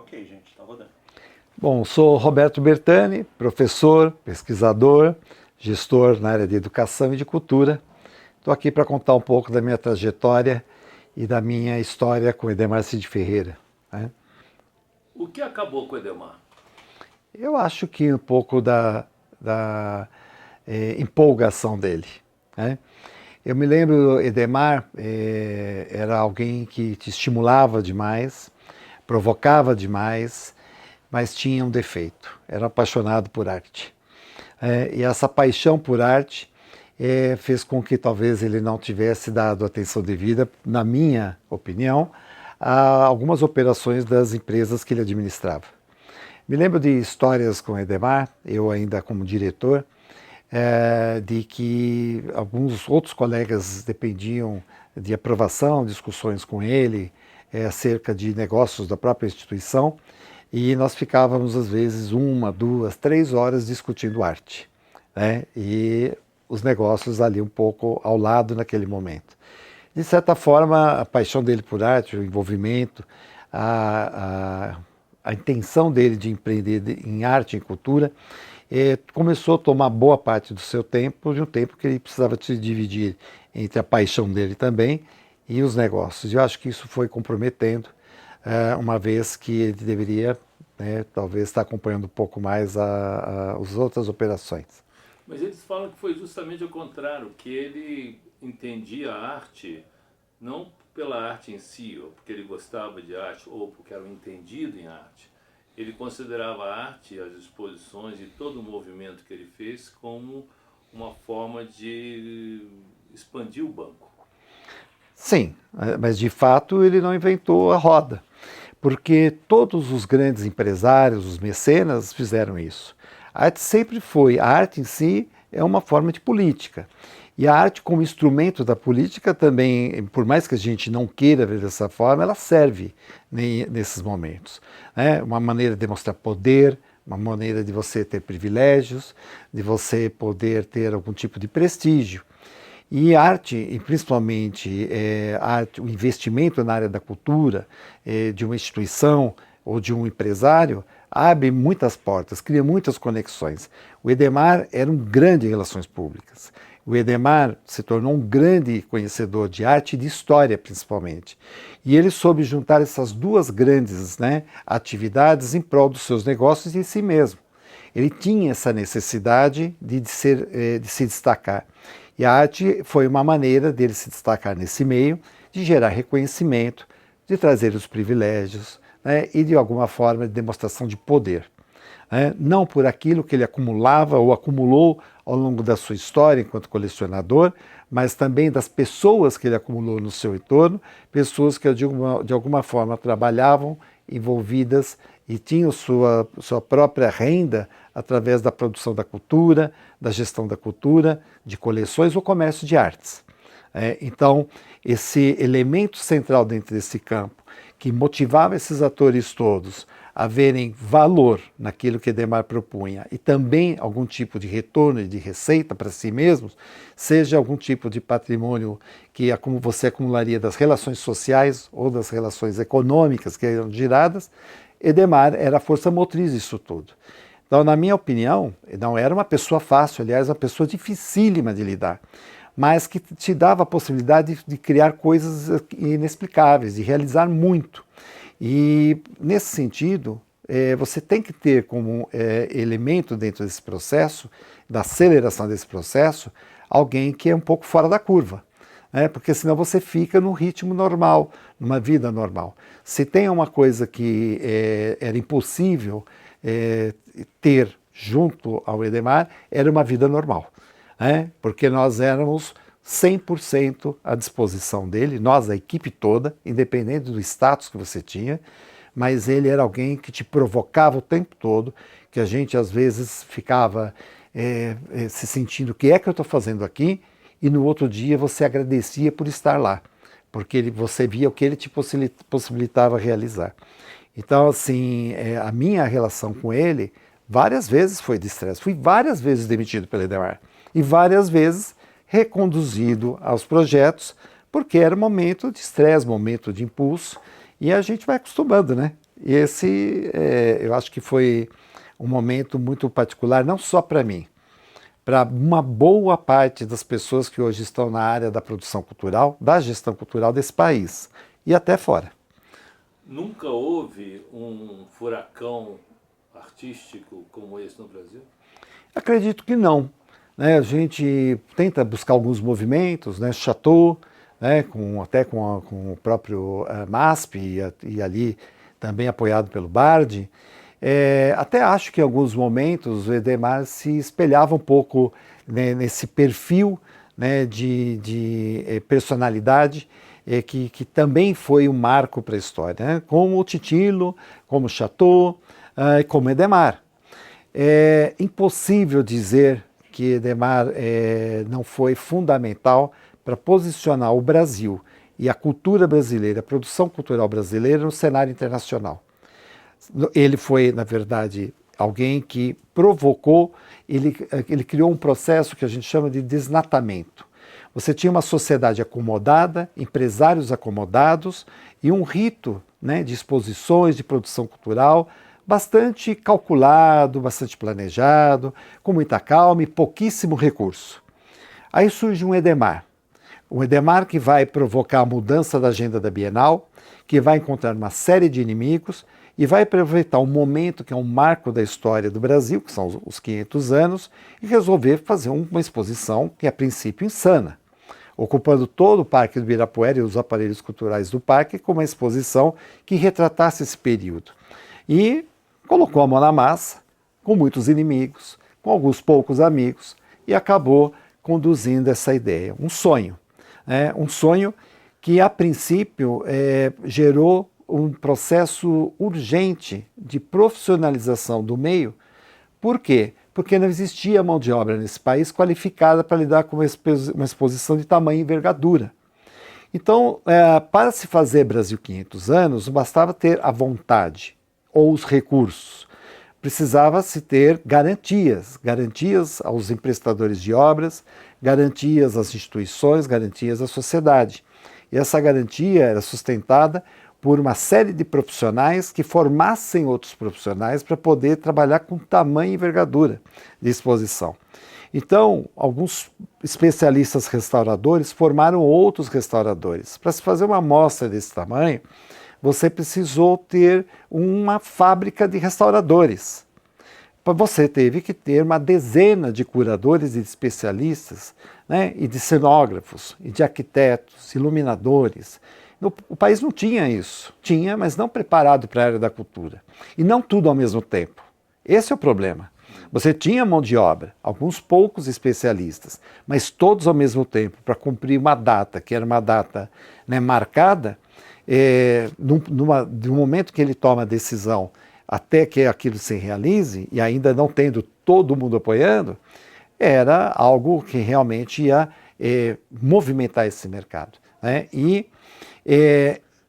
Ok, gente, tá rodando. Bom, sou Roberto Bertani, professor, pesquisador, gestor na área de educação e de cultura. Estou aqui para contar um pouco da minha trajetória e da minha história com Edemar Cid Ferreira, né? O que acabou com o Edemar? Eu acho que um pouco da empolgação dele, né? Eu me lembro, Edemar era alguém que te estimulava demais, provocava demais, mas tinha um defeito, era apaixonado por arte. E essa paixão por arte fez com que talvez ele não tivesse dado atenção devida, na minha opinião, a algumas operações das empresas que ele administrava. Me lembro de histórias com Edemar, eu ainda como diretor, de que alguns outros colegas dependiam de aprovação, discussões com ele acerca de negócios da própria instituição, e nós ficávamos às vezes 1, 2, 3 horas discutindo arte, né? E os negócios ali um pouco ao lado naquele momento. De certa forma, a paixão dele por arte, o envolvimento, a intenção dele de empreender em arte e cultura começou a tomar boa parte do seu tempo, de um tempo que ele precisava se dividir entre a paixão dele também e os negócios. Eu acho que isso foi comprometendo, uma vez que ele deveria, talvez, estar acompanhando um pouco mais as outras operações. Mas eles falam que foi justamente o contrário, que ele entendia a arte não pela arte em si, ou porque ele gostava de arte, ou porque era um entendido em arte. Ele considerava a arte, as exposições e todo o movimento que ele fez como uma forma de expandir o banco. Sim, mas de fato ele não inventou a roda, porque todos os grandes empresários, os mecenas, fizeram isso. A arte sempre foi, a arte em si é uma forma de política. E a arte como instrumento da política também, por mais que a gente não queira ver dessa forma, ela serve nesses momentos. Uma maneira de demonstrar poder, uma maneira de você ter privilégios, de você poder ter algum tipo de prestígio. E arte, e principalmente arte, o investimento na área da cultura, de uma instituição ou de um empresário, abre muitas portas, cria muitas conexões. O Edemar era um grande em relações públicas. O Edemar se tornou um grande conhecedor de arte e de história, principalmente. E ele soube juntar essas duas grandes atividades em prol dos seus negócios e de si mesmo. Ele tinha essa necessidade de se destacar. E a arte foi uma maneira dele se destacar nesse meio, de gerar reconhecimento, de trazer os privilégios, e de alguma forma de demonstração de poder. Não por aquilo que ele acumulava ou acumulou ao longo da sua história enquanto colecionador, mas também das pessoas que ele acumulou no seu entorno, pessoas que de alguma forma trabalhavam envolvidas e tinham sua própria renda através da produção da cultura, da gestão da cultura, de coleções ou comércio de artes. Então, esse elemento central dentro desse campo, que motivava esses atores todos a verem valor naquilo que Edemar propunha e também algum tipo de retorno e de receita para si mesmos, seja algum tipo de patrimônio que você acumularia das relações sociais ou das relações econômicas que eram geradas, Edemar era a força motriz disso tudo. Então, na minha opinião, não era uma pessoa fácil, aliás, uma pessoa dificílima de lidar, mas que te dava a possibilidade de criar coisas inexplicáveis, de realizar muito. E, nesse sentido, você tem que ter como elemento dentro desse processo, da aceleração desse processo, alguém que é um pouco fora da curva. Porque senão você fica no ritmo normal, numa vida normal. Se tem uma coisa que era impossível ter junto ao Edemar, era uma vida normal. Porque nós éramos 100% à disposição dele, nós, a equipe toda, independente do status que você tinha, mas ele era alguém que te provocava o tempo todo, que a gente às vezes ficava se sentindo, o que é que eu estou fazendo aqui? E no outro dia você agradecia por estar lá, porque você via o que ele te possibilitava realizar. Então, assim, a minha relação com ele, várias vezes foi de estresse. Fui várias vezes demitido pelo Edemar e várias vezes reconduzido aos projetos, porque era momento de estresse, momento de impulso, e a gente vai acostumando, né? E esse, eu acho que foi um momento muito particular, não só para mim, para uma boa parte das pessoas que hoje estão na área da produção cultural, da gestão cultural desse país e até fora. Nunca houve um furacão artístico como esse no Brasil? Acredito que não. Né? A gente tenta buscar alguns movimentos, né? Chateau, né? Até com o próprio MASP e ali também apoiado pelo Bardi. Até acho que em alguns momentos o Edemar se espelhava um pouco, né, nesse perfil, né, de personalidade que também foi um marco para a história, né? Como o Titilo, como o Chateau, como Edemar. É impossível dizer que Edemar não foi fundamental para posicionar o Brasil e a cultura brasileira, a produção cultural brasileira no cenário internacional. Ele foi, na verdade, alguém que provocou, ele criou um processo que a gente chama de desnatamento. Você tinha uma sociedade acomodada, empresários acomodados e um rito, né, de exposições, de produção cultural bastante calculado, bastante planejado, com muita calma e pouquíssimo recurso. Aí surge um Edemar que vai provocar a mudança da agenda da Bienal, que vai encontrar uma série de inimigos e vai aproveitar um momento que é um marco da história do Brasil, que são os 500 anos, e resolver fazer uma exposição que é a princípio insana, ocupando todo o Parque do Ibirapuera e os aparelhos culturais do parque com uma exposição que retratasse esse período. E colocou a mão na massa, com muitos inimigos, com alguns poucos amigos, e acabou conduzindo essa ideia. Um sonho. Um sonho que, a princípio, gerou um processo urgente de profissionalização do meio. Por quê? Porque não existia mão de obra nesse país qualificada para lidar com uma exposição de tamanho e envergadura. Então, para se fazer Brasil 500 anos, não bastava ter a vontade ou os recursos. Precisava-se ter garantias aos emprestadores de obras, garantias às instituições, garantias à sociedade. E essa garantia era sustentada por uma série de profissionais que formassem outros profissionais para poder trabalhar com tamanho e envergadura de exposição. Então, alguns especialistas restauradores formaram outros restauradores. Para se fazer uma amostra desse tamanho, você precisou ter uma fábrica de restauradores. Você teve que ter uma dezena de curadores e de especialistas, né, e de cenógrafos, e de arquitetos, iluminadores. O país não tinha isso. Tinha, mas não preparado para a área da cultura. E não tudo ao mesmo tempo. Esse é o problema. Você tinha mão de obra, alguns poucos especialistas, mas todos ao mesmo tempo, para cumprir uma data, que era uma data, né, marcada, de um momento que ele toma a decisão até que aquilo se realize, e ainda não tendo todo mundo apoiando, era algo que realmente ia movimentar esse mercado. Né? E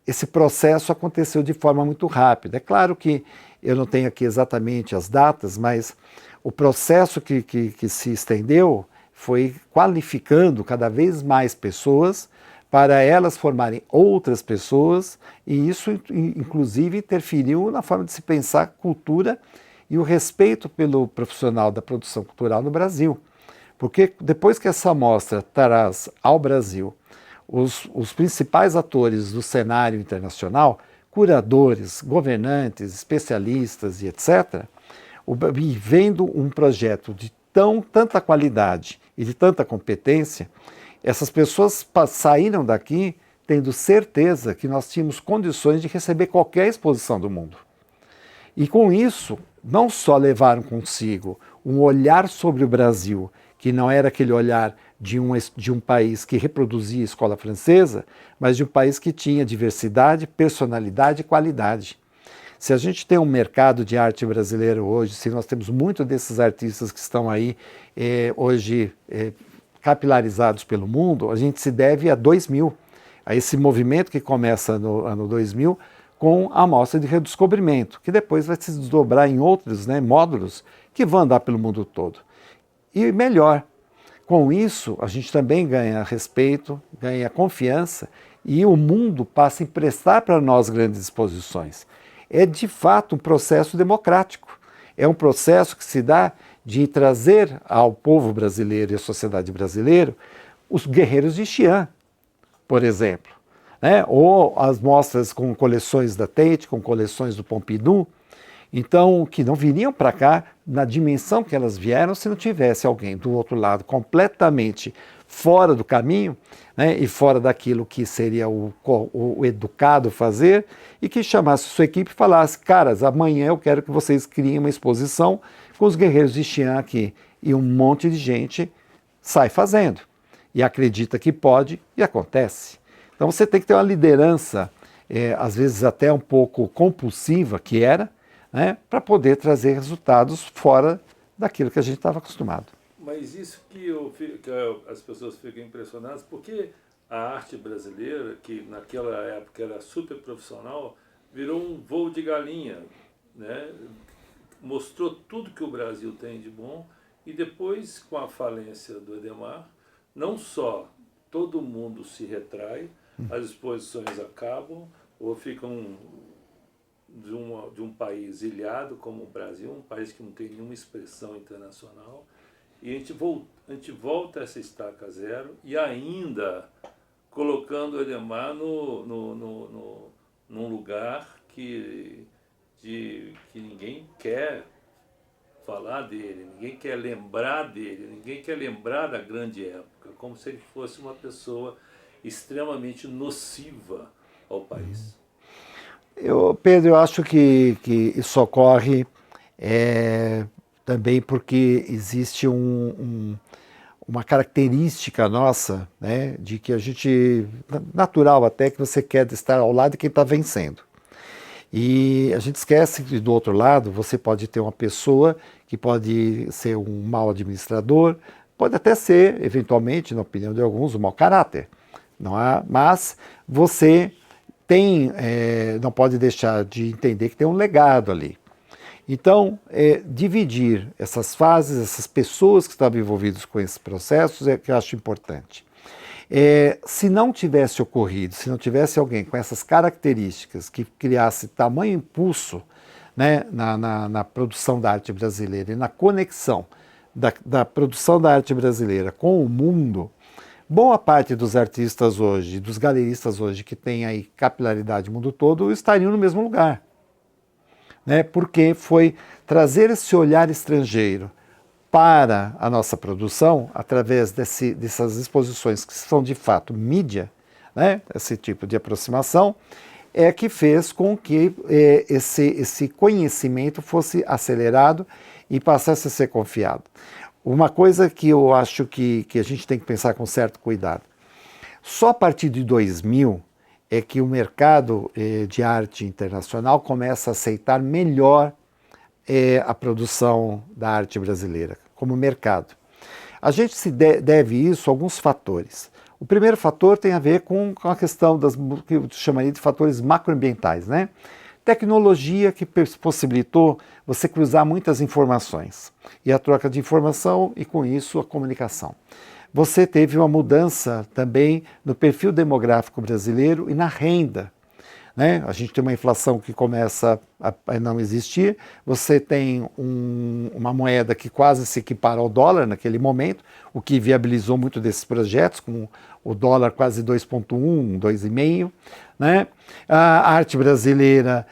esse processo aconteceu de forma muito rápida. É claro que eu não tenho aqui exatamente as datas, mas o processo que se estendeu foi qualificando cada vez mais pessoas para elas formarem outras pessoas, e isso, inclusive, interferiu na forma de se pensar cultura e o respeito pelo profissional da produção cultural no Brasil. Porque depois que essa mostra traz ao Brasil os principais atores do cenário internacional, curadores, governantes, especialistas e etc., e vendo um projeto de tanta qualidade e de tanta competência, essas pessoas saíram daqui tendo certeza que nós tínhamos condições de receber qualquer exposição do mundo. E com isso, não só levaram consigo um olhar sobre o Brasil, que não era aquele olhar de um país que reproduzia a escola francesa, mas de um país que tinha diversidade, personalidade e qualidade. Se a gente tem um mercado de arte brasileiro hoje, se nós temos muitos desses artistas que estão aí hoje capilarizados pelo mundo, a gente se deve a 2000, a esse movimento que começa no ano 2000 com a Mostra de Redescobrimento, que depois vai se desdobrar em outros, né, módulos que vão andar pelo mundo todo. E melhor, com isso a gente também ganha respeito, ganha confiança e o mundo passa a emprestar para nós grandes exposições. é de fato um processo democrático. É um processo que se dá de trazer ao povo brasileiro e à sociedade brasileira os guerreiros de Xi'an, por exemplo, né? Ou as mostras com coleções da Tate, com coleções do Pompidou, então, que não viriam para cá na dimensão que elas vieram se não tivesse alguém do outro lado completamente fora do caminho, né, e fora daquilo que seria o educado fazer, e que chamasse sua equipe e falasse: caras, amanhã eu quero que vocês criem uma exposição com os guerreiros de Xi'an aqui. E um monte de gente sai fazendo, e acredita que pode, e acontece. Então você tem que ter uma liderança, às vezes até um pouco compulsiva, que era, né, para poder trazer resultados fora daquilo que a gente estava acostumado. Mas isso que as pessoas ficam impressionadas, porque a arte brasileira, que naquela época era super profissional, virou um voo de galinha, né? Mostrou tudo que o Brasil tem de bom, e depois, com a falência do Edmar, não só todo mundo se retrai, as exposições acabam, ou ficam de um país ilhado como o Brasil, um país que não tem nenhuma expressão internacional, e a gente volta a essa estaca zero, e ainda colocando o Edmar num lugar que ninguém quer falar dele, ninguém quer lembrar dele, ninguém quer lembrar da grande época, como se ele fosse uma pessoa extremamente nociva ao país. Pedro, eu acho que isso ocorre também porque existe uma característica nossa, né, de que a gente, natural até, que você quer estar ao lado de quem está vencendo. E a gente esquece que do outro lado você pode ter uma pessoa que pode ser um mau administrador, pode até ser, eventualmente, na opinião de alguns, um mau caráter. Não há, mas você não pode deixar de entender que tem um legado ali. Então, dividir essas fases, essas pessoas que estavam envolvidas com esses processos é que eu acho importante. Se não tivesse ocorrido, se não tivesse alguém com essas características que criasse tamanho impulso, né, na produção da arte brasileira e na conexão da produção da arte brasileira com o mundo, boa parte dos artistas hoje, dos galeristas hoje, que têm aí capilaridade no mundo todo, estariam no mesmo lugar. Né? Porque foi trazer esse olhar estrangeiro para a nossa produção, através dessas exposições que são de fato mídia, né? Esse tipo de aproximação, que fez com que esse conhecimento fosse acelerado e passasse a ser confiado. Uma coisa que eu acho que a gente tem que pensar com certo cuidado. Só a partir de 2000 é que o mercado de arte internacional começa a aceitar melhor a produção da arte brasileira como mercado. A gente se deve isso a alguns fatores. O primeiro fator tem a ver com a questão que eu chamaria de fatores macroambientais, né? Tecnologia que possibilitou você cruzar muitas informações e a troca de informação e, com isso, a comunicação. Você teve uma mudança também no perfil demográfico brasileiro e na renda. Né? A gente tem uma inflação que começa a não existir, você tem uma moeda que quase se equipara ao dólar naquele momento, o que viabilizou muito desses projetos, com o dólar quase 2,1, 2,5. Né? A arte brasileira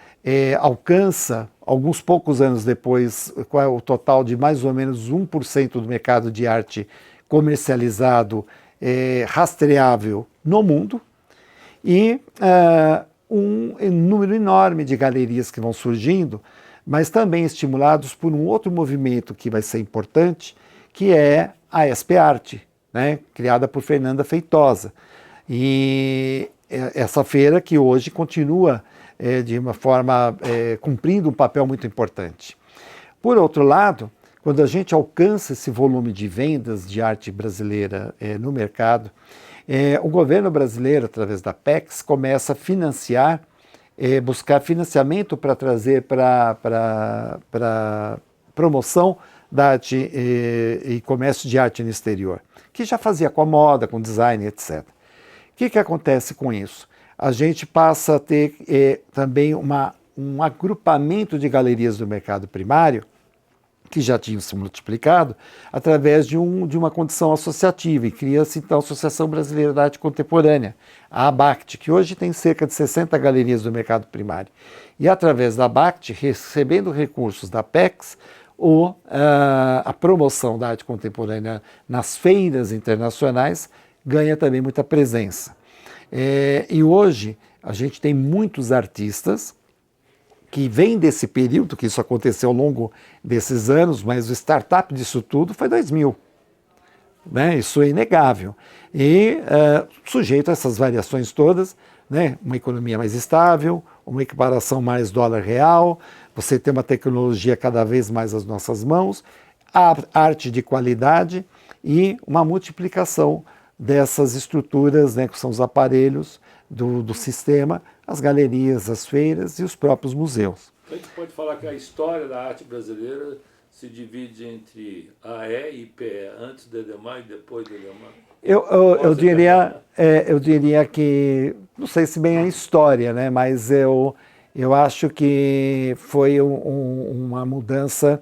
alcança, alguns poucos anos depois, o total de mais ou menos 1% do mercado de arte comercializado, rastreável no mundo, e um número enorme de galerias que vão surgindo, mas também estimulados por um outro movimento que vai ser importante, que é a SP-Arte, né, criada por Fernanda Feitosa. E essa feira que hoje continua de uma forma cumprindo um papel muito importante. Por outro lado, quando a gente alcança esse volume de vendas de arte brasileira no mercado, o governo brasileiro, através da PEX, começa a financiar, buscar financiamento para trazer para promoção da arte e comércio de arte no exterior, que já fazia com a moda, com design, etc. O que acontece com isso? A gente passa a ter também uma um agrupamento de galerias do mercado primário que já tinham se multiplicado através de uma condição associativa, e cria-se então a Associação Brasileira da Arte Contemporânea, a ABACT, que hoje tem cerca de 60 galerias do mercado primário. E através da ABACT, recebendo recursos da PEX, a promoção da arte contemporânea nas feiras internacionais ganha também muita presença. E hoje a gente tem muitos artistas que vêm desse período, que isso aconteceu ao longo desses anos, mas o startup disso tudo foi 2000. Né? Isso é inegável. E sujeito a essas variações todas, né? Uma economia mais estável, uma equiparação mais dólar real, você tem uma tecnologia cada vez mais às nossas mãos, a arte de qualidade e uma multiplicação dessas estruturas, né, que são os aparelhos do sistema, as galerias, as feiras e os próprios museus. A gente pode falar que a história da arte brasileira se divide entre AE e PE, antes do Edemar e depois do Edemar? Eu diria que, não sei se bem a história, né, mas eu acho que foi uma mudança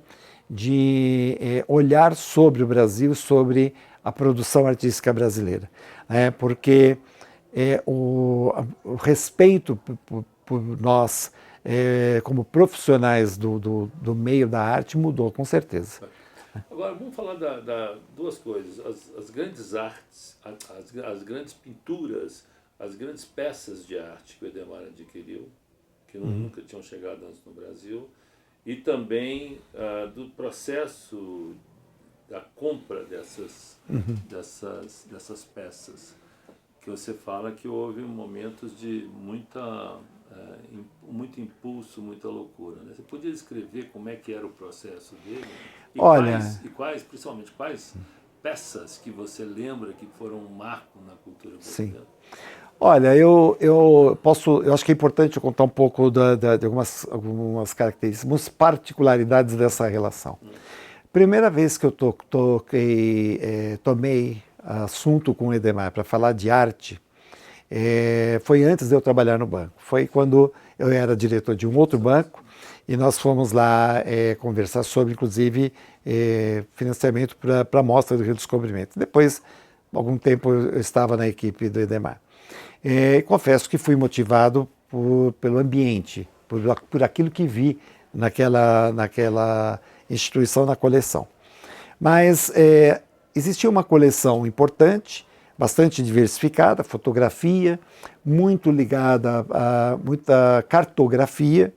de olhar sobre o Brasil, sobre a produção artística brasileira, né, porque o respeito por nós, como profissionais do meio da arte, mudou com certeza. Agora, vamos falar duas coisas. As grandes artes, as grandes pinturas, as grandes peças de arte que o Edemar adquiriu, que nunca tinham chegado antes no Brasil, e também do processo da compra dessas peças, que você fala que houve momentos de muito impulso, muita loucura. Né? Você podia descrever como é que era o processo dele? Principalmente quais peças que você lembra que foram um marco na cultura brasileira? Sim. Olha, eu acho que é importante eu contar um pouco de algumas características, algumas particularidades dessa relação. Primeira vez que eu tomei assunto com o Edemar para falar de arte, foi antes de eu trabalhar no banco. Foi quando eu era diretor de um outro banco e nós fomos lá conversar sobre, inclusive, financiamento para a Mostra do Redescobrimento. Depois, algum tempo, eu estava na equipe do Edemar. Confesso que fui motivado pelo ambiente, por aquilo que vi naquela instituição, na coleção. Mas existia uma coleção importante, bastante diversificada, fotografia, muito ligada a muita cartografia,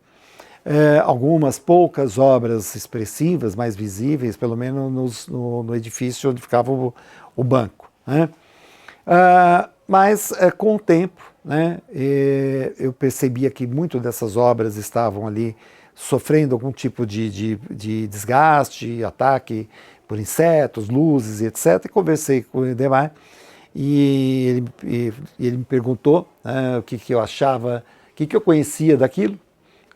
algumas poucas obras expressivas, mais visíveis, pelo menos no edifício onde ficava o banco. Né? Mas com o tempo, né, eu percebia que muitas dessas obras estavam ali sofrendo algum tipo de desgaste, ataque por insetos, luzes, etc. E conversei com o Edemar e ele me perguntou o que eu achava, o que eu conhecia daquilo,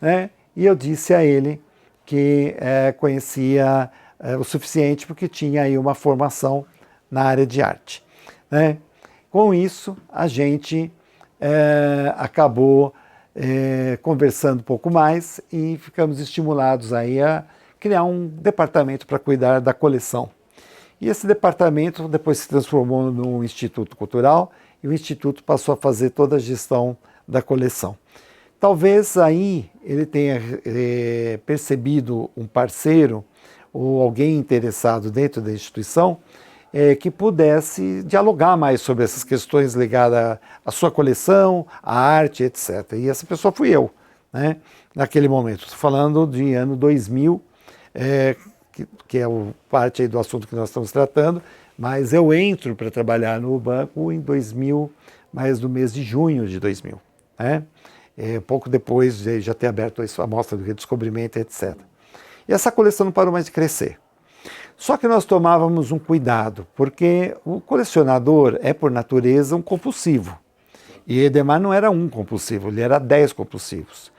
né? E eu disse a ele que conhecia o suficiente porque tinha aí uma formação na área de arte. Né? Com isso, a gente acabou conversando um pouco mais e ficamos estimulados aí a criar um departamento para cuidar da coleção. E esse departamento depois se transformou num Instituto Cultural e o Instituto passou a fazer toda a gestão da coleção. Talvez aí ele tenha percebido um parceiro ou alguém interessado dentro da instituição que pudesse dialogar mais sobre essas questões ligadas à sua coleção, à arte, etc. E essa pessoa fui eu, né? Naquele momento. Estou falando de ano 2000, que é parte aí do assunto que nós estamos tratando, mas eu entro para trabalhar no banco em 2000, mais no mês de junho de 2000. Né? Pouco depois de já ter aberto a Mostra do Redescobrimento, etc. E essa coleção não parou mais de crescer. Só que nós tomávamos um cuidado, porque o colecionador é, por natureza, um compulsivo. E Edemar não era um compulsivo, ele era 10 compulsivos.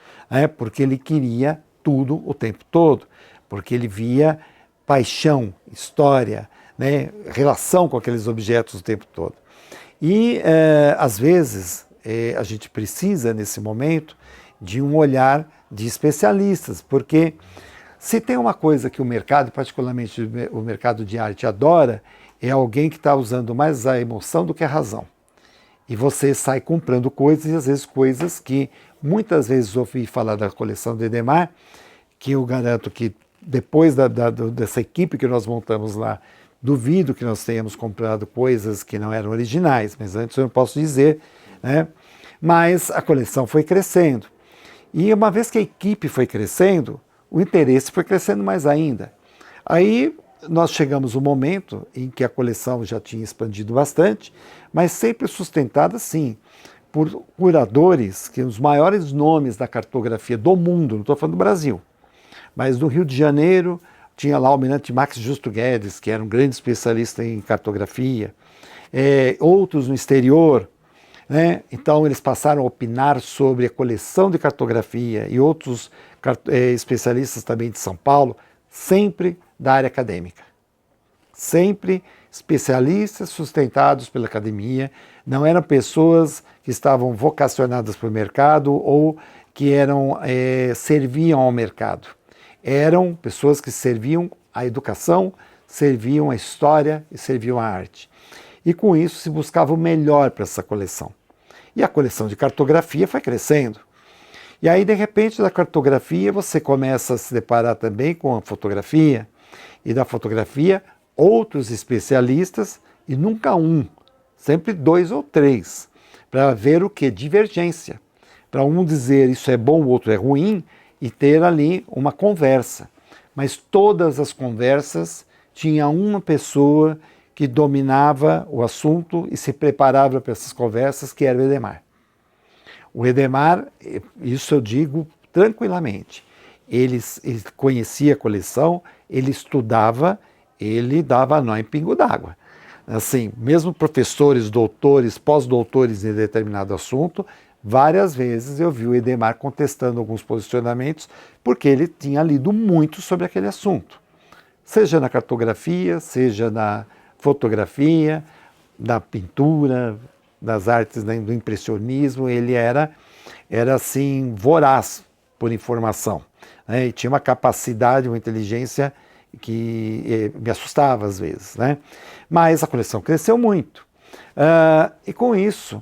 Porque ele queria tudo o tempo todo, porque ele via paixão, história, né, relação com aqueles objetos o tempo todo. E, às vezes, a gente precisa, nesse momento, de um olhar de especialistas, porque se tem uma coisa que o mercado, particularmente o mercado de arte, adora, é alguém que está usando mais a emoção do que a razão. E você sai comprando coisas, e às vezes coisas que muitas vezes ouvi falar da coleção de Edemar, que eu garanto que depois dessa equipe que nós montamos lá, duvido que nós tenhamos comprado coisas que não eram originais, mas antes eu não posso dizer, né? Mas a coleção foi crescendo. E uma vez que a equipe foi crescendo, o interesse foi crescendo mais ainda. Aí nós chegamos um momento em que a coleção já tinha expandido bastante, mas sempre sustentada, sim, por curadores, que os maiores nomes da cartografia do mundo, não estou falando do Brasil, mas no Rio de Janeiro tinha lá o almirante Max Justo Guedes, que era um grande especialista em cartografia, outros no exterior, né? Então eles passaram a opinar sobre a coleção de cartografia e outros especialistas também de São Paulo, sempre da área acadêmica. Sempre especialistas sustentados pela academia, não eram pessoas que estavam vocacionadas para o mercado ou que serviam ao mercado. Eram pessoas que serviam à educação, serviam à história e serviam à arte. E com isso se buscava o melhor para essa coleção. E a coleção de cartografia foi crescendo. E aí, de repente, da cartografia você começa a se deparar também com a fotografia. E da fotografia, outros especialistas, e nunca um, sempre 2 ou 3, para ver o que? Divergência. Para um dizer isso é bom, o outro é ruim, e ter ali uma conversa. Mas todas as conversas tinha uma pessoa que dominava o assunto e se preparava para essas conversas, que era o Edemar. O Edemar, isso eu digo tranquilamente, ele conhecia a coleção, ele estudava, ele dava nó em pingo d'água. Assim, mesmo professores, doutores, pós-doutores em determinado assunto, várias vezes eu vi o Edemar contestando alguns posicionamentos, porque ele tinha lido muito sobre aquele assunto. Seja na cartografia, seja na fotografia, da pintura, das artes, né, do impressionismo, ele era assim, voraz por informação, né, e tinha uma capacidade, uma inteligência que me assustava às vezes, né? Mas a coleção cresceu muito. E com isso,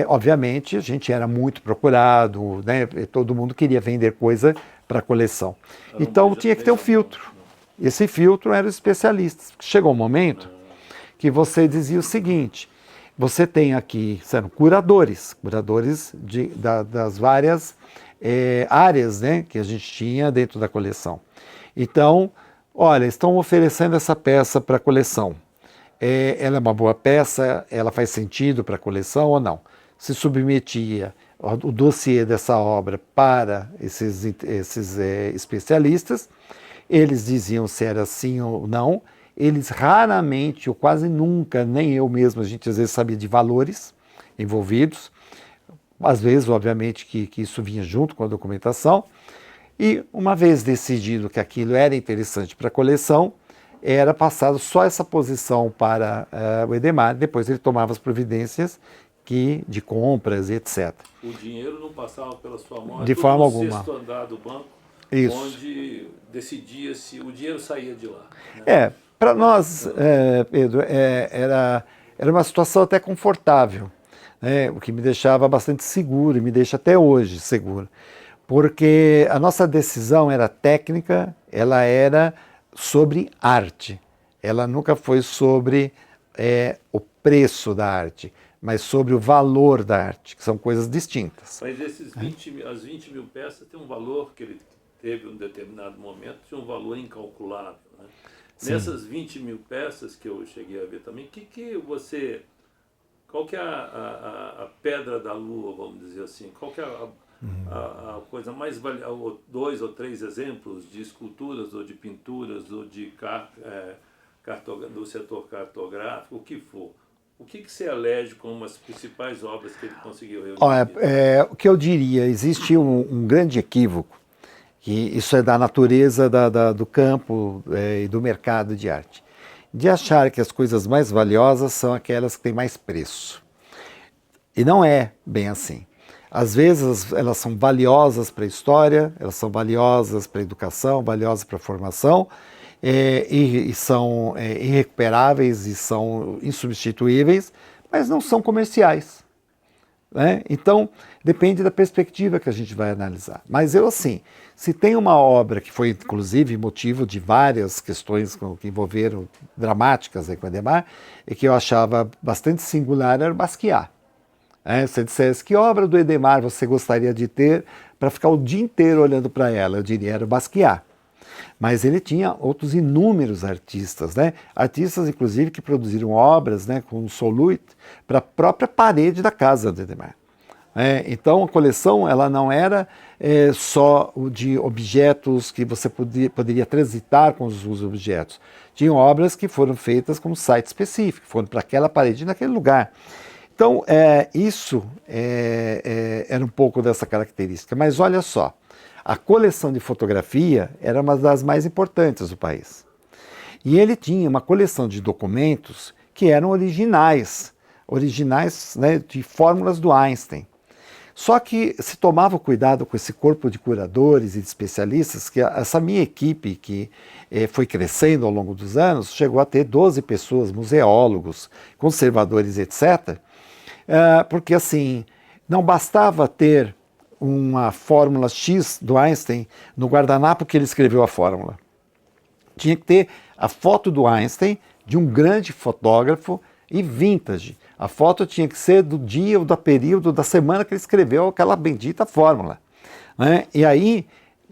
obviamente, a gente era muito procurado, né? Todo mundo queria vender coisa para a coleção. Então tinha que ter um filtro. Esse filtro eram os especialistas. Chegou um momento que você dizia o seguinte: você tem aqui, sendo curadores das várias áreas, né, que a gente tinha dentro da coleção. Então, olha, estão oferecendo essa peça para a coleção. Ela é uma boa peça, ela faz sentido para a coleção ou não? Se submetia o dossiê dessa obra para esses especialistas, eles diziam se era sim ou não. Eles raramente, ou quase nunca, nem eu mesmo, a gente às vezes sabia de valores envolvidos. Às vezes, obviamente, que isso vinha junto com a documentação. E uma vez decidido que aquilo era interessante para a coleção, era passado só essa posição para o Edemar, depois ele tomava as providências de compras e etc. O dinheiro não passava pela sua mão, de forma alguma. No sexto andar do banco, isso. Onde decidia se o dinheiro saía de lá. Né? Para nós, Pedro, era uma situação até confortável, né? O que me deixava bastante seguro e me deixa até hoje seguro, porque a nossa decisão era técnica, ela era sobre arte, ela nunca foi sobre o preço da arte, mas sobre o valor da arte, que são coisas distintas. Mas as 20 mil peças têm um valor que ele teve em um determinado momento, tinha um valor incalculável, né? Nessas 20 mil peças que eu cheguei a ver também, qual que é a pedra da lua, vamos dizer assim? Qual que é a coisa mais valiosa, 2 ou 3 exemplos de esculturas ou de pinturas ou de do setor cartográfico, o que for? O que você elege como as principais obras que ele conseguiu reunir? Olha, o que eu diria, existe um grande equívoco, que isso é da natureza do campo e do mercado de arte, de achar que as coisas mais valiosas são aquelas que têm mais preço. E não é bem assim. Às vezes elas são valiosas para a história, elas são valiosas para a educação, valiosas para a formação, e são irrecuperáveis e são insubstituíveis, mas não são comerciais. Né? Então, depende da perspectiva que a gente vai analisar. Mas eu, assim, se tem uma obra que foi, inclusive, motivo de várias questões que envolveram dramáticas aí com o Adhemar, e que eu achava bastante singular, era o Basquiat. Se você dissesse que obra do Adhemar você gostaria de ter para ficar o dia inteiro olhando para ela, eu diria era o Basquiat. Mas ele tinha outros inúmeros artistas, né? Artistas, inclusive, que produziram obras, né, com solute para a própria parede da casa do Adhemar. Então, a coleção ela não era só de objetos que você poderia transitar com os objetos. Tinham obras que foram feitas com um site específico, foram para aquela parede naquele lugar. Então, isso era um pouco dessa característica. Mas olha só, a coleção de fotografia era uma das mais importantes do país. E ele tinha uma coleção de documentos que eram originais, né, de fórmulas do Einstein. Só que se tomava cuidado com esse corpo de curadores e de especialistas, que essa minha equipe, que foi crescendo ao longo dos anos, chegou a ter 12 pessoas, museólogos, conservadores, etc., porque assim, não bastava ter uma fórmula X do Einstein no guardanapo que ele escreveu a fórmula. Tinha que ter a foto do Einstein, de um grande fotógrafo e vintage. A foto tinha que ser do dia ou do período da semana que ele escreveu aquela bendita fórmula. Né? E aí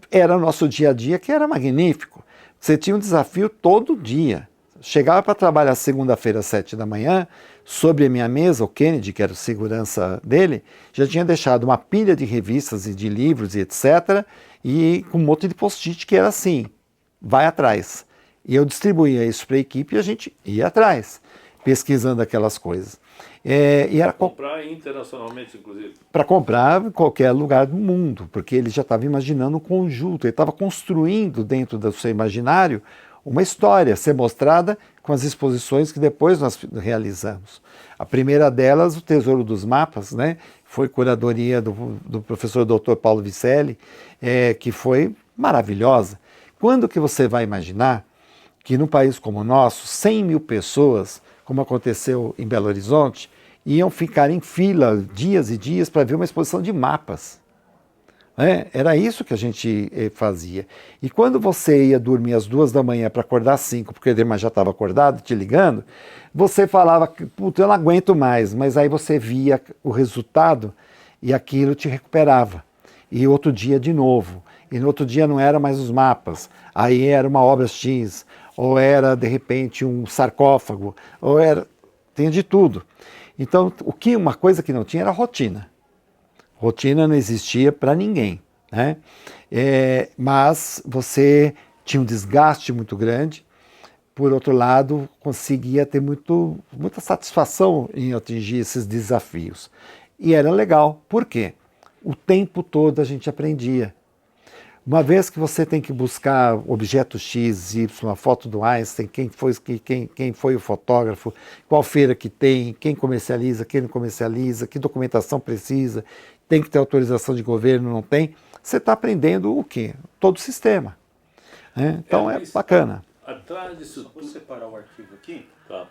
era o nosso dia a dia, que era magnífico. Você tinha um desafio todo dia. Chegava para trabalhar segunda-feira às 7 da manhã, sobre a minha mesa, o Kennedy, que era o segurança dele, já tinha deixado uma pilha de revistas e de livros e etc., e com um monte de post-it que era assim, vai atrás. E eu distribuía isso para a equipe e a gente ia atrás, pesquisando aquelas coisas. E era comprar internacionalmente, inclusive. Para comprar em qualquer lugar do mundo, porque ele já estava imaginando um conjunto, ele estava construindo dentro do seu imaginário uma história a ser mostrada com as exposições que depois nós realizamos. A primeira delas, o Tesouro dos Mapas, né, foi curadoria do professor Dr. Paulo Vicelli, que foi maravilhosa. Quando que você vai imaginar que num país como o nosso, 100 mil pessoas, como aconteceu em Belo Horizonte, iam ficar em fila dias e dias para ver uma exposição de mapas? Era isso que a gente fazia. E quando você ia dormir às 2 da manhã para acordar às 5, porque o Adhemar já estava acordado, te ligando, você falava, puta, eu não aguento mais, mas aí você via o resultado e aquilo te recuperava. E outro dia de novo. E no outro dia não era mais os mapas, aí era uma obra X, ou era de repente um sarcófago, ou era... tinha de tudo. Então, uma coisa que não tinha era rotina. Rotina não existia para ninguém, né? Mas você tinha um desgaste muito grande, por outro lado, conseguia ter muita satisfação em atingir esses desafios. E era legal, por quê? O tempo todo a gente aprendia. Uma vez que você tem que buscar objeto X, Y, a foto do Einstein, quem foi o fotógrafo, qual feira que tem, quem comercializa, quem não comercializa, que documentação precisa, tem que ter autorização de governo, não tem, você está aprendendo o quê? Todo o sistema. Então é bacana. Atrás disso Vou separar o arquivo aqui. Tá.